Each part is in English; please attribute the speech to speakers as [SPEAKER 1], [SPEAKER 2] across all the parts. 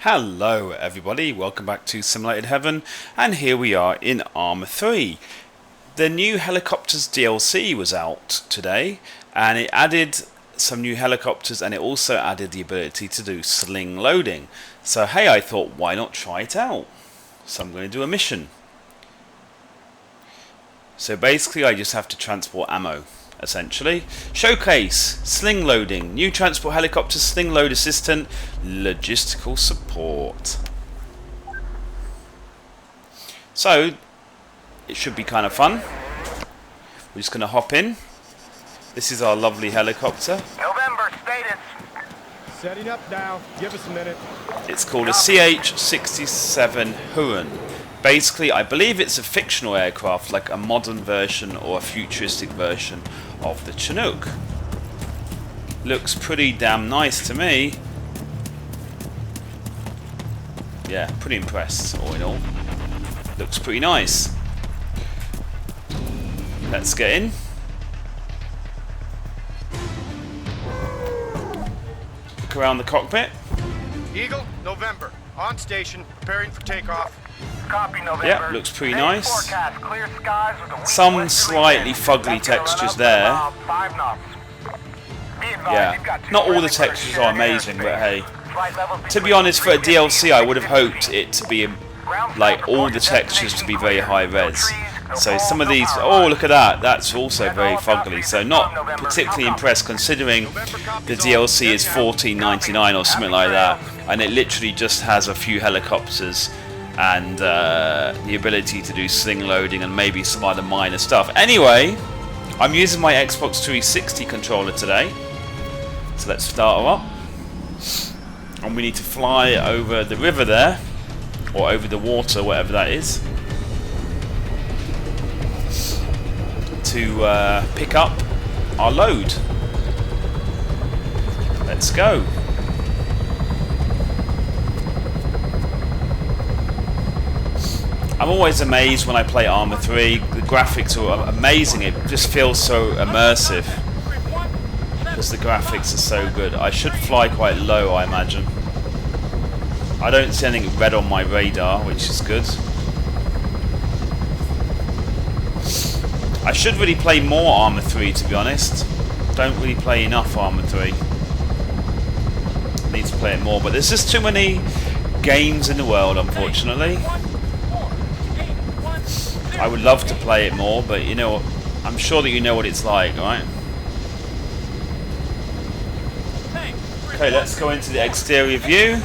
[SPEAKER 1] Hello everybody, welcome back to Simulated Heaven, and here we are in Arma 3. The new Helicopters DLC was out today, and it added some new helicopters, and it also added the ability to do sling loading. So hey, I thought, why not try it out? So I'm going to do a mission. So basically I just have to transport ammo, essentially. Showcase, sling loading, new transport helicopter sling load assistant, logistical support. So it should be kind of fun. We're just going to hop in. This is our lovely helicopter.
[SPEAKER 2] November status.
[SPEAKER 3] Setting up now. Give us a minute.
[SPEAKER 1] It's called a CH-67 Huron. Basically, I believe it's a fictional aircraft, like a modern version or a futuristic version of the Chinook. Looks pretty damn nice to me. Yeah, pretty impressed, all in all. Looks pretty nice. Let's get in. Look around the cockpit.
[SPEAKER 3] Eagle, November. On station, preparing for takeoff.
[SPEAKER 2] Copy, November.
[SPEAKER 1] Yep, looks pretty nice.
[SPEAKER 2] Forecast, clear skies with a wind
[SPEAKER 1] Some
[SPEAKER 2] westerly
[SPEAKER 1] slightly
[SPEAKER 2] wind.
[SPEAKER 1] fugly
[SPEAKER 2] That's gonna
[SPEAKER 1] textures
[SPEAKER 2] run
[SPEAKER 1] there.
[SPEAKER 2] up to about 5 knots. Be advised, you've
[SPEAKER 1] Yeah,
[SPEAKER 2] got two
[SPEAKER 1] not all the
[SPEAKER 2] friendly
[SPEAKER 1] textures
[SPEAKER 2] cruisers
[SPEAKER 1] are
[SPEAKER 2] sharing
[SPEAKER 1] amazing, but
[SPEAKER 2] airspace.
[SPEAKER 1] hey.
[SPEAKER 2] Flight levels
[SPEAKER 1] To be
[SPEAKER 2] between
[SPEAKER 1] honest, for a
[SPEAKER 2] 350
[SPEAKER 1] DLC, I would have
[SPEAKER 2] and 650
[SPEAKER 1] hoped
[SPEAKER 2] feet.
[SPEAKER 1] it to be
[SPEAKER 2] Ground
[SPEAKER 1] like
[SPEAKER 2] support
[SPEAKER 1] all the
[SPEAKER 2] destination
[SPEAKER 1] textures to be very
[SPEAKER 2] clear.
[SPEAKER 1] high
[SPEAKER 2] No
[SPEAKER 1] res.
[SPEAKER 2] trees, no
[SPEAKER 1] So
[SPEAKER 2] poles,
[SPEAKER 1] some of
[SPEAKER 2] no
[SPEAKER 1] these,
[SPEAKER 2] power
[SPEAKER 1] oh
[SPEAKER 2] lines.
[SPEAKER 1] look at that, that's also
[SPEAKER 2] That's
[SPEAKER 1] very
[SPEAKER 2] all about
[SPEAKER 1] fugly.
[SPEAKER 2] free
[SPEAKER 1] So
[SPEAKER 2] system,
[SPEAKER 1] not
[SPEAKER 2] November.
[SPEAKER 1] particularly
[SPEAKER 2] How
[SPEAKER 1] impressed considering the DLC is $14.99 or something like that, and it literally just has a few helicopters and the ability to do sling loading and maybe some other minor stuff. Anyway, I'm using my Xbox 360 controller today, so let's start her up. And we need to fly over the river there, or over the water, whatever that is, to pick up our load. Let's go. I'm always amazed when I play Arma 3. The graphics are amazing. It just feels so immersive because the graphics are so good. I should fly quite low, I imagine. I don't see anything red on my radar, which is good. I should really play more Arma 3, to be honest. Don't really play enough Arma 3. Need to play it more, but there's just too many games in the world, unfortunately. I would love to play it more, but you know, I'm sure that you know what it's like, right? Okay, let's go into the exterior view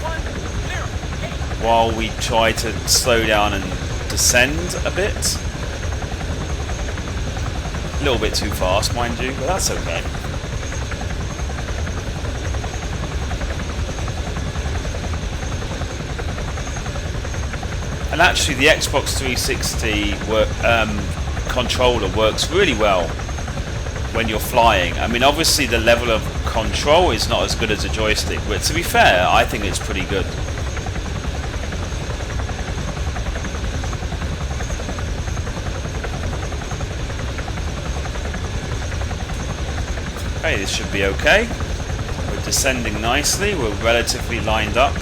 [SPEAKER 1] while we try to slow down and descend a bit. A little bit too fast, mind you, but that's okay. And actually the Xbox 360 controller works really well when you're flying. I mean, obviously the level of control is not as good as a joystick, but to be fair, I think it's pretty good. Okay, this should be okay. We're descending nicely, we're relatively lined up.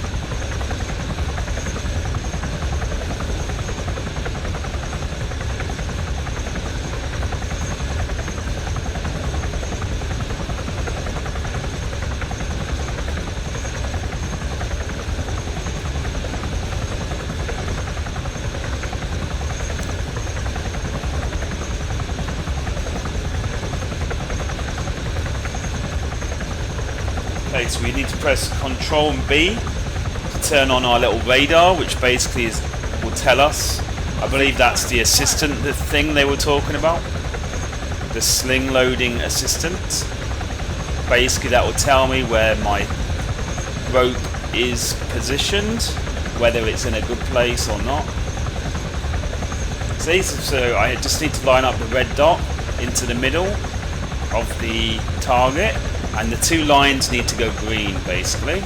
[SPEAKER 1] Okay, so we need to press Control and B to turn on our little radar, which basically will tell us. I believe that's the assistant, the thing they were talking about. The sling loading assistant. Basically that will tell me where my rope is positioned, whether it's in a good place or not. So I just need to line up the red dot into the middle of the target, and the two lines need to go green basically.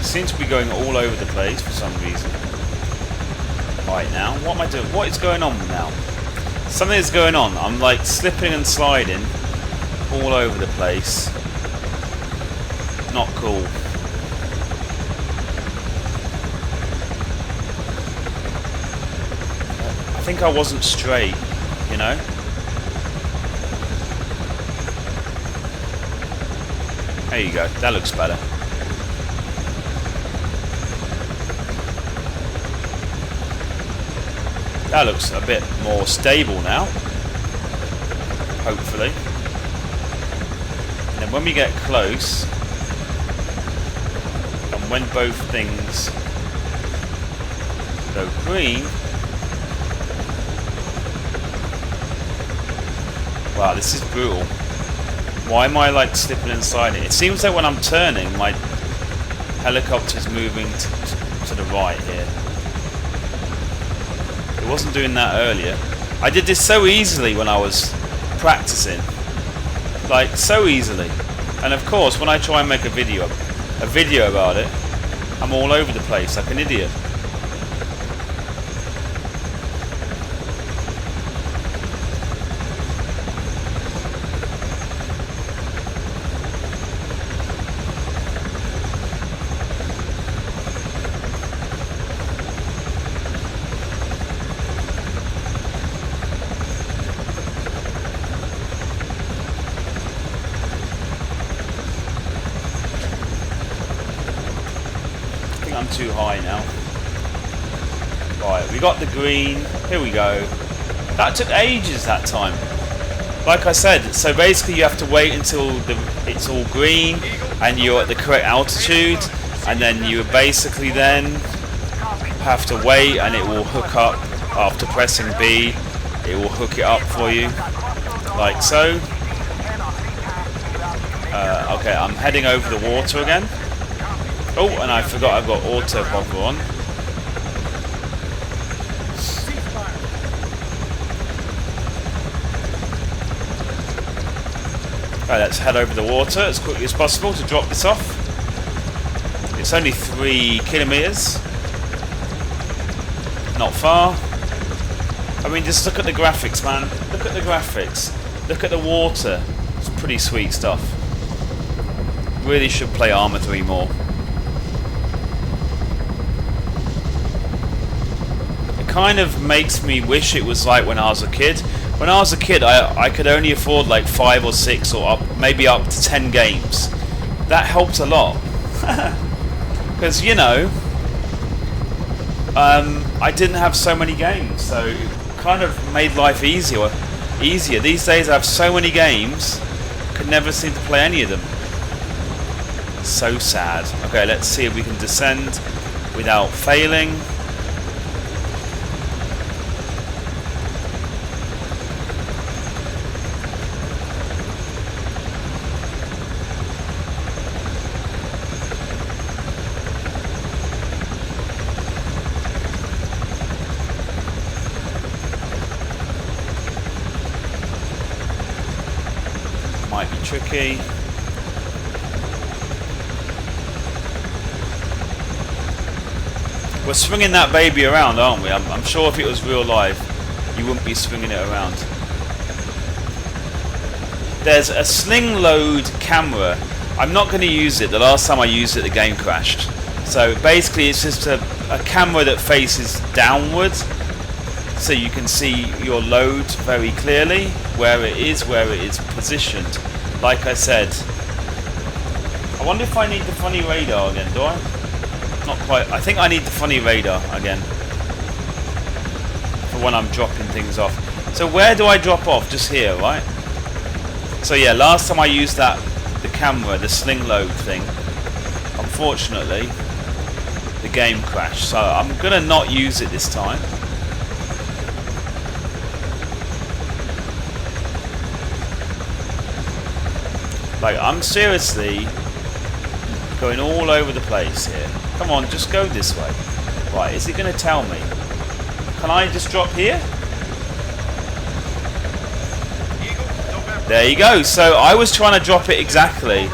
[SPEAKER 1] seems to be going all over the place for some reason. Right now, what am I doing? What is going on now? Something is going on. I'm like slipping and sliding all over the place. Not cool. I think I wasn't straight, you know? There you go. That looks better. That looks a bit more stable now. Hopefully. And then when we get close, and when both things go green. Wow, this is brutal. Why am I like slipping inside it? It seems that when I'm turning, my helicopter's moving to the right here. It wasn't doing that earlier. I did this so easily when I was practicing. Like, so easily. And of course, when I try and make a video about it, I'm all over the place like an idiot. I'm too high now. Right, we got the green. Here we go. That took ages that time. Like I said, so basically you have to wait until it's all green and you're at the correct altitude, and then you basically then have to wait and it will hook up after pressing B. It will hook it up for you, like so. Okay, I'm heading over the water again. Oh, and I forgot I've got auto hover on. Right, let's head over the water as quickly as possible to drop this off. It's only 3 kilometers. Not far. I mean, just look at the graphics, man. Look at the graphics. Look at the water. It's pretty sweet stuff. Really should play Arma 3 more. Kind of makes me wish it was like when I was a kid. When I was a kid, I could only afford like 5 or 6 or maybe up to 10 games. That helped a lot. Because, you know, I didn't have so many games, so it kind of made life easier. These days I have so many games, could never seem to play any of them. So sad. Okay, let's see if we can descend without failing. Might be tricky. We're swinging that baby around, aren't we? I'm sure if it was real life, you wouldn't be swinging it around. There's a Sling load camera. I'm not going to use it. The last time I used it, the game crashed. So basically, it's just a camera that faces downwards, so you can see your load very clearly, where it is positioned. Like I said, I wonder if I need the funny radar again, do I? Not quite. I think I need the funny radar again for when I'm dropping things off. So where do I drop off? Just here, right? So yeah, last time I used the camera, the Sling load thing, unfortunately, the game crashed. So I'm gonna not use it this time. Like, I'm seriously going all over the place here. Come on, just go this way. Right, is it going to tell me? Can I just drop here? There you go. So I was trying to drop it exactly,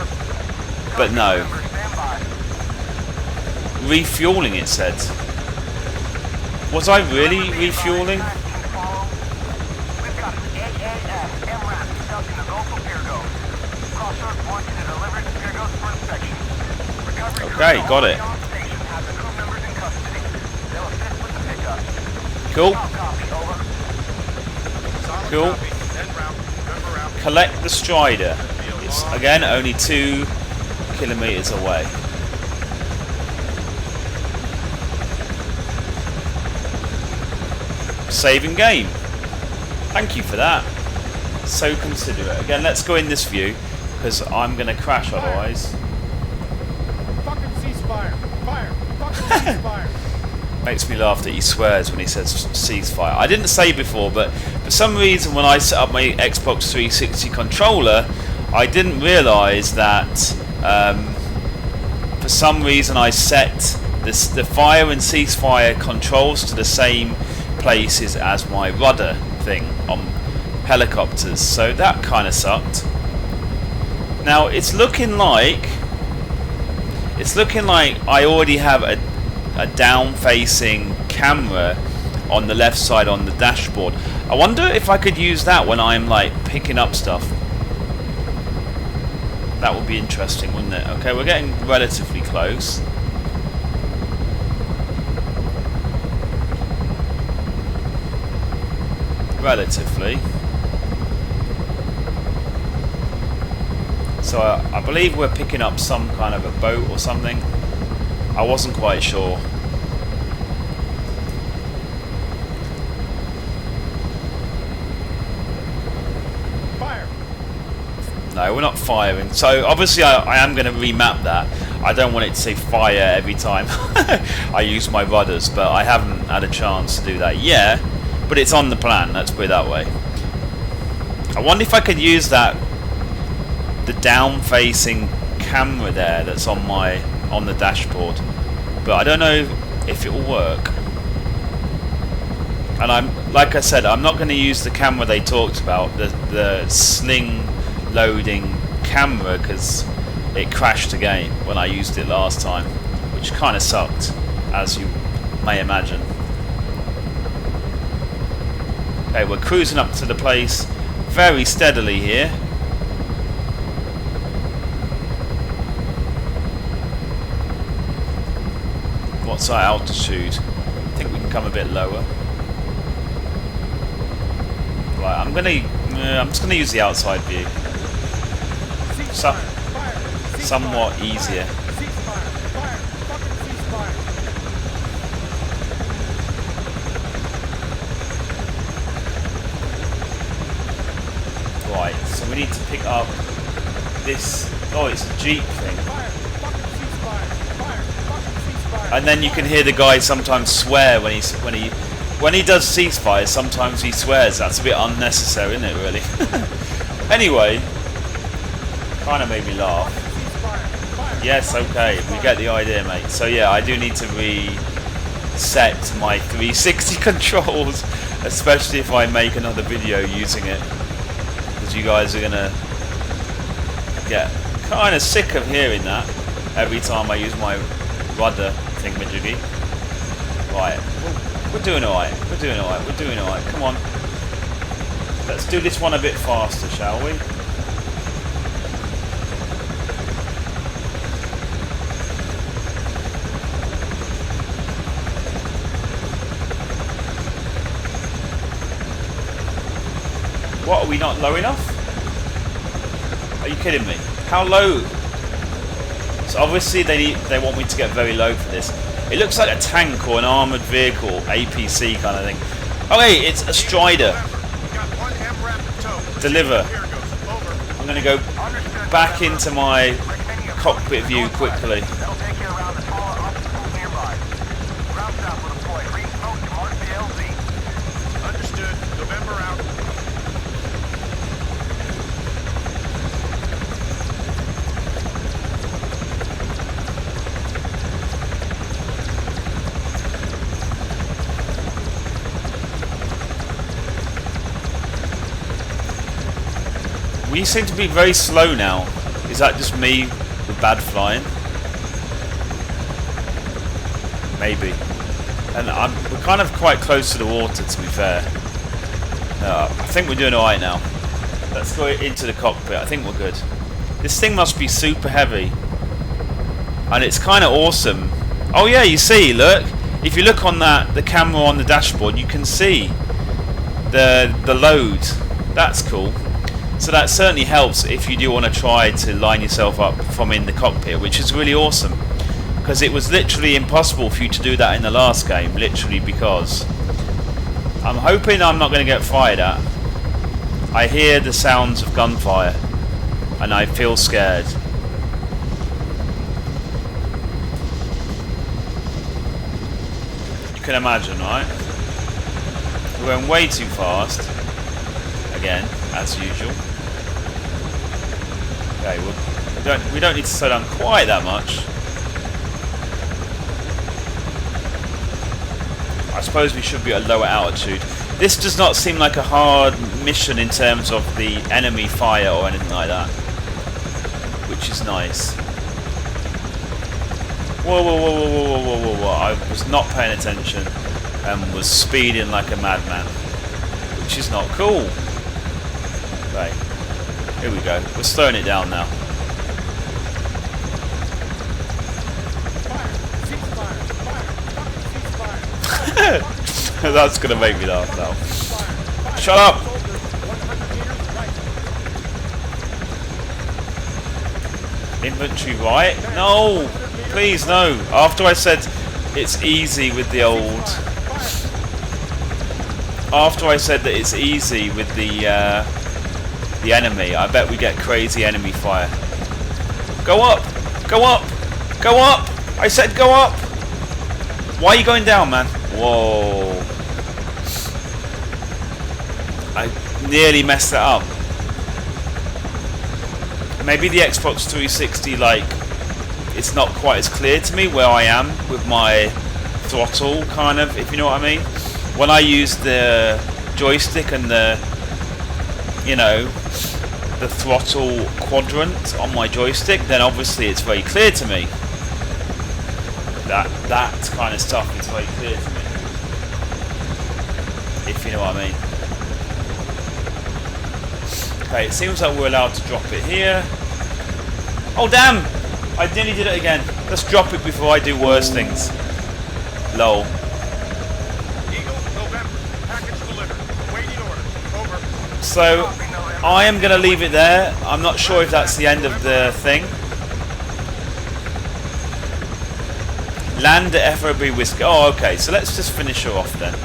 [SPEAKER 1] but no. refueling, it said. Was I really refueling?
[SPEAKER 2] We've got an AAF MRAP stuck in the Gulf of Pyrgos. Crossroads wants you to deliver it to Pyrgos for inspection. Recovery crew
[SPEAKER 1] Okay, got it.
[SPEAKER 2] on station has the crew members in custody. They'll assist with the pickup.
[SPEAKER 1] Cool.
[SPEAKER 2] Copy, over.
[SPEAKER 3] Solid
[SPEAKER 1] Cool.
[SPEAKER 3] copy. En route. November out.
[SPEAKER 1] Collect the Strider. It's again only 2 kilometers away. Saving game. Thank you for that. So considerate. Again, let's go in this view because I'm going to crash otherwise.
[SPEAKER 3] Fucking ceasefire. Fire. Fucking ceasefire.
[SPEAKER 1] Makes me laugh that he swears when he says ceasefire. I didn't say before, but for some reason when I set up my Xbox 360 controller, I didn't realise that for some reason I set the fire and ceasefire controls to the same places as my rudder thing on helicopters, so that kind of sucked. Now it's looking like I already have a down-facing camera on the left side on the dashboard. I wonder if I could use that when I'm like picking up stuff. That would be interesting, wouldn't it? Okay, we're getting relatively close. Relatively. So I believe we're picking up some kind of a boat or something. I wasn't quite sure.
[SPEAKER 3] Fire.
[SPEAKER 1] No, we're not firing. So obviously I am going to remap that. I don't want it to say fire every time I use my rudders, but I haven't had a chance to do that yet. But it's on the plan, let's put it that way. I wonder if I could use the down-facing camera there that's on the dashboard. But I don't know if it will work. And like I said, I'm not going to use the camera they talked about, the Sling loading camera, because it crashed the game when I used it last time, which kind of sucked, as you may imagine. Okay, we're cruising up to the place very steadily here. What's our altitude? I think we can come a bit lower. Right, I'm just gonna use the outside view. Somewhat easier. Right, so we need to pick up this. Oh, it's a Jeep thing. And then you can hear the guy sometimes swear when he does ceasefire. Sometimes he swears. That's a bit unnecessary, isn't it? Really. Anyway, kind of made me laugh. Yes, okay, we get the idea, mate. So yeah, I do need to reset my 360 controls, especially if I make another video using it, because you guys are gonna get kind of sick of hearing that every time I use my rudder thingamajiggy. Right, we're doing alright, we're doing alright, we're doing alright, come on. Let's do this one a bit faster, shall we? What, are we not low enough? Are you kidding me? How low? So obviously they want me to get very low for this. It looks like a tank or an armoured vehicle, APC kind of thing. Oh hey, it's a Strider. Deliver. I'm going to go back into my cockpit view quickly.
[SPEAKER 3] Understood. November out.
[SPEAKER 1] We seem to be very slow now. Is that just me with bad flying? maybe. And we're kind of quite close to the water, to be fair. I think we're doing alright now. Let's go into the cockpit. I think we're good. This thing must be super heavy. And it's kind of awesome. Oh yeah, you see, look. If you look on the camera on the dashboard, you can see the load. That's cool. So that certainly helps if you do want to try to line yourself up from in the cockpit, which is really awesome. Because it was literally impossible for you to do that in the last game, literally, because I'm hoping I'm not going to get fired at. I hear the sounds of gunfire and I feel scared. You can imagine, right? We're going way too fast. Again, as usual. Okay, we don't need to slow down quite that much. I suppose we should be at a lower altitude. This does not seem like a hard mission in terms of the enemy fire or anything like that, which is nice. Whoa, whoa, whoa, whoa, whoa, whoa, whoa, whoa. I was not paying attention and was speeding like a madman, which is not cool. Okay, here we go. We're slowing it down now. That's gonna make me laugh now. Shut up! Inventory right? No! Please, no! After I said it's easy with the old... After I said that it's easy with the enemy, I bet we get crazy enemy fire. Go up! Go up! Go up! I said go up! Why are you going down, man? Whoa. I nearly messed that up. Maybe the Xbox 360, like, it's not quite as clear to me where I am with my throttle, kind of, if you know what I mean. When I use the joystick and the, you know, the throttle quadrant on my joystick, then obviously it's very clear to me. That kind of stuff is very clear to me, if you know what I mean. Okay, it seems like we're allowed to drop it here. Oh damn! I nearly did it again. Let's drop it before I do worse things. Lol.
[SPEAKER 3] Eagle, November. Package delivered. Waiting orders. Over.
[SPEAKER 1] So, I am going to leave it there. I'm not sure if that's the end of the thing. Land at FOB Whiskey. Oh, okay. So let's just finish her off then.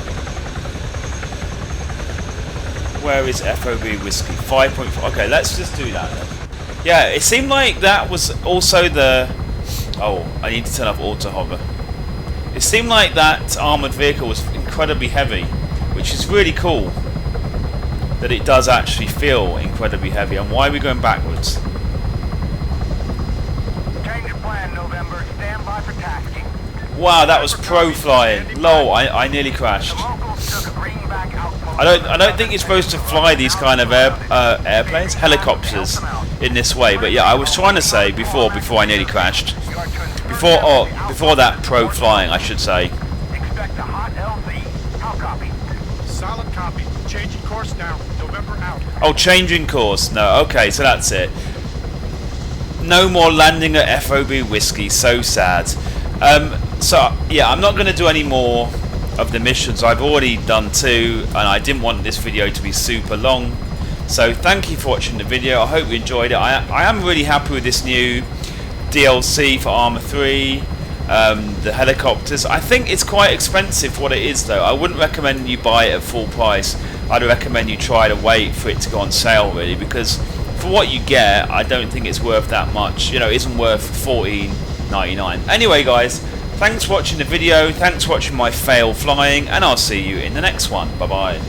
[SPEAKER 1] Where is FOB Whiskey? 5.4. Okay, let's just do that then. Yeah, it seemed like that was also the... Oh, I need to turn off auto hover. It seemed like that armoured vehicle was incredibly heavy, which is really cool. That it does actually feel incredibly heavy. And why are we going backwards?
[SPEAKER 2] Change of plan, November. Stand by for tasking.
[SPEAKER 1] Wow, that was pro flying. Lol, I nearly crashed. I don't think you're supposed to fly these kind of airplanes, helicopters, in this way. But yeah, I was trying to say before I nearly crashed. Before that pro flying, I should say.
[SPEAKER 2] Expect a hot LZ. How copy?
[SPEAKER 3] Solid copy. Changing course now. November out.
[SPEAKER 1] Oh, changing course. No, okay, so that's it. No more landing at FOB Whiskey. So sad. So yeah, I'm not going to do any more of the missions. I've already done 2, and I didn't want this video to be super long. So thank you for watching the video. I hope you enjoyed it. I am really happy with this new DLC for Arma 3. The helicopters. I think it's quite expensive for what it is, though. I wouldn't recommend you buy it at full price. I'd recommend you try to wait for it to go on sale, really, because for what you get, I don't think it's worth that much. You know, it isn't worth $14.99. Anyway, guys, thanks for watching the video. Thanks for watching my fail flying, and I'll see you in the next one. Bye bye.